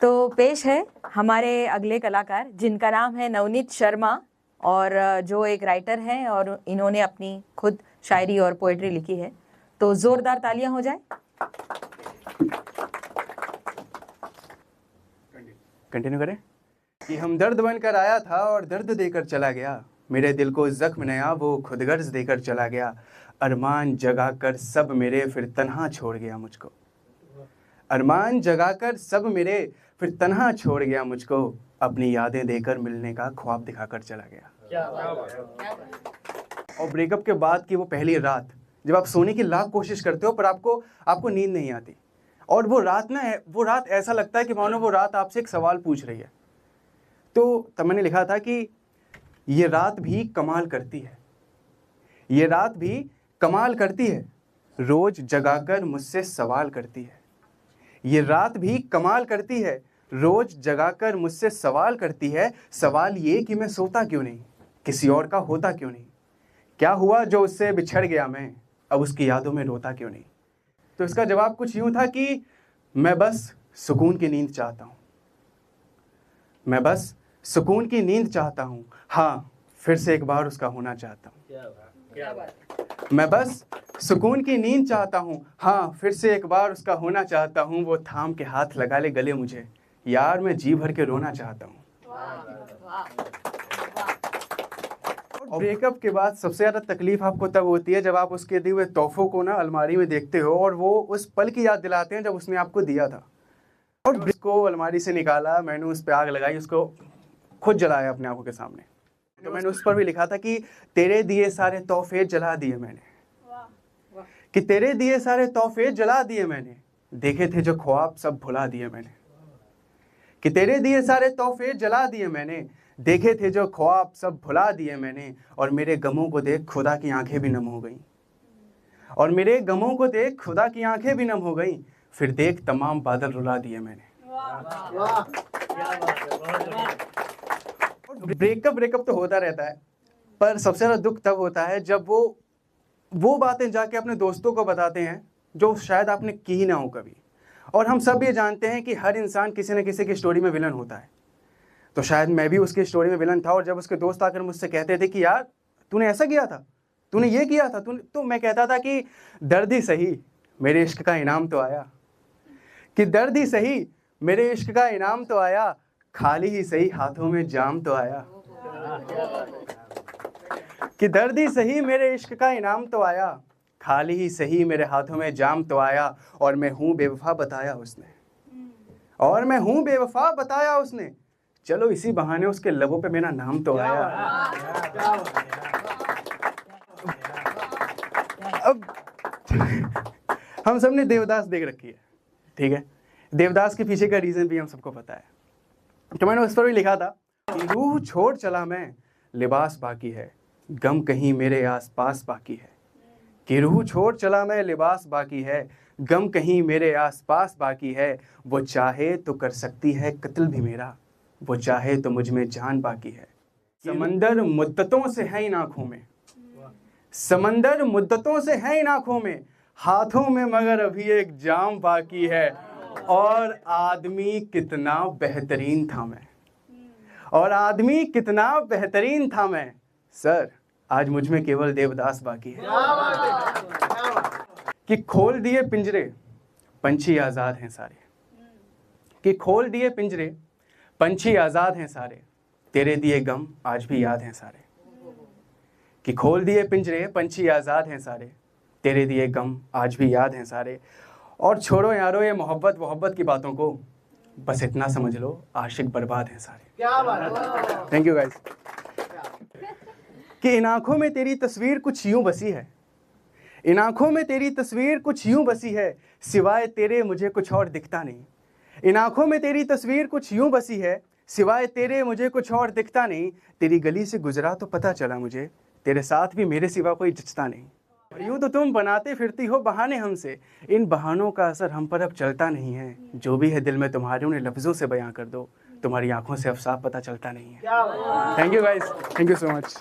तो पेश है हमारे अगले कलाकार जिनका नाम है नवनीत शर्मा और जो एक राइटर हैं और इन्होंने अपनी खुद शायरी और पोएट्री लिखी है। तो जोरदार तालियां हो जाए। कंटिन्यू करें कि हम दर्द बनकर आया था और दर्द देकर चला गया, मेरे दिल को जख्म नया वो खुदगर्ज देकर चला गया, अरमान जगाकर सब मेरे फिर तन्हा छोड़ गया मुझको, अरमान जगाकर सब मेरे फिर तन्हा छोड़ गया मुझको, अपनी यादें देकर मिलने का ख्वाब दिखाकर चला गया। और ब्रेकअप के बाद की वो पहली रात जब आप सोने की लाख कोशिश करते हो पर आपको नींद नहीं आती, और वो रात ऐसा लगता है कि मानो वो रात आपसे एक सवाल पूछ रही है। तो तब मैंने लिखा था कि ये रात भी कमाल करती है, ये रात भी कमाल करती है, रोज जगाकर मुझसे सवाल करती है, ये रात भी कमाल करती है, रोज जगाकर मुझसे सवाल करती है, सवाल ये कि मैं सोता क्यों नहीं, किसी और का होता क्यों नहीं, क्या हुआ जो उससे बिछड़ गया मैं, अब उसकी यादों में रोता क्यों नहीं। तो इसका जवाब कुछ यूं था कि मैं बस सुकून की नींद चाहता हूँ, मैं बस सुकून की नींद चाहता हूँ, हाँ फिर से एक बार उसका होना चाहता हूँ, मैं बस सुकून की नींद चाहता हूँ, हाँ फिर से एक बार उसका होना चाहता हूँ, वो थाम के हाथ लगा ले गले मुझे, यार मैं जी भर के रोना चाहता हूँ। और ब्रेकअप के बाद सबसे ज़्यादा तकलीफ आपको तब होती है जब आप उसके दिए हुए तोहफों को ना अलमारी में देखते हो और वो उस पल की याद दिलाते हैं जब उसने आपको दिया था। और उसको अलमारी से निकाला, मैंने उस पर आग लगाई, उसको खुद जलाया अपने आंखों के सामने। तो मैंने उस पर भी लिखा था कि तेरे दिए सारे तोहफे जला दिए मैंने, कि तेरे दिए सारे तोहफे जला दिए मैंने, देखे थे जो ख्वाब सब भुला दिए मैंने, कि तेरे दिए सारे तोहफे जला दिए मैंने, देखे थे जो ख्वाब सब भुला दिए मैंने, और मेरे गमों को देख खुदा की आंखें भी नम हो गईं, और मेरे गमों को देख खुदा की आंखें भी नम हो गईं, फिर देख तमाम बादल रुला दिए मैंने। ब्रेकअप तो होता रहता है, पर सबसे ज़्यादा दुख तब होता है जब वो बातें जाके अपने दोस्तों को बताते हैं जो शायद आपने की ही ना हो कभी। और हम सब ये जानते हैं कि हर इंसान किसी न किसी की स्टोरी में विलन होता है, तो शायद मैं भी उसकी स्टोरी में विलन था। और जब उसके दोस्त आकर मुझसे कहते थे कि यार तूने ऐसा किया था, तूने ये किया था, तो मैं कहता था कि दर्द ही सही मेरे इश्क का इनाम तो आया, कि दर्द ही सही मेरे इश्क का इनाम तो आया, खाली ही सही हाथों में जाम तो आया, कि दर्द ही सही मेरे इश्क का इनाम तो आया, खाली ही सही मेरे हाथों में जाम तो आया, और मैं हूँ बेवफा बताया उसने, और मैं हूँ बेवफा बताया उसने, चलो इसी बहाने उसके लबों पे मेरा नाम तो आया। अब हम सब ने देवदास देख रखी है, ठीक है, देवदास के पीछे का रीजन भी हम सबको पता है। तो मैंने उस पर भी लिखा था कि रूह छोड़ चला मैं लिबास बाकी है, गम कहीं मेरे आसपास बाकी है, कि रूह छोड़ चला मैं लिबास बाकी है, गम कहीं मेरे आसपास बाकी है, वो चाहे तो कर सकती है कत्ल भी मेरा, वो चाहे तो मुझ में जान बाकी है, समंदर मुद्दतों से है इन आँखों में, समंदर मुद्दतों से है इन आँखों में, हाथों में मगर अभी एक जाम बाकी है, और आदमी कितना बेहतरीन था मैं, और आदमी कितना बेहतरीन था मैं, सर आज मुझ में केवल देवदास बाकी है, कि खोल दिए पिंजरे पंछी आज़ाद हैं सारे, कि खोल दिए पिंजरे पंछी आज़ाद हैं सारे, तेरे दिए गम आज भी याद हैं सारे, कि खोल दिए पिंजरे पंछी आज़ाद हैं सारे, तेरे दिए गम आज भी याद हैं सारे, और छोड़ो यारो ये मोहब्बत की बातों को, बस इतना समझ लो आशिक बर्बाद हैं सारे। क्या बात। Thank you guys. कि इन आँखों में तेरी तस्वीर कुछ यूं बसी है, इन आँखों में तेरी तस्वीर कुछ यूं बसी है, सिवाय तेरे मुझे कुछ और दिखता नहीं, इन आँखों में तेरी तस्वीर कुछ यूं बसी है, सिवाय तेरे मुझे कुछ और दिखता नहीं, तेरी गली से गुजरा तो पता चला मुझे, तेरे साथ भी मेरे सिवा कोई जचता नहीं, यूं तो तुम बनाते फिरती हो बहाने हमसे, इन बहानों का असर हम पर अब चलता नहीं है, जो भी है दिल में तुम्हारे उन्हें लफ्ज़ों से बयां कर दो, तुम्हारी आंखों से अब साफ पता चलता नहीं है। Thank you guys, thank you so much.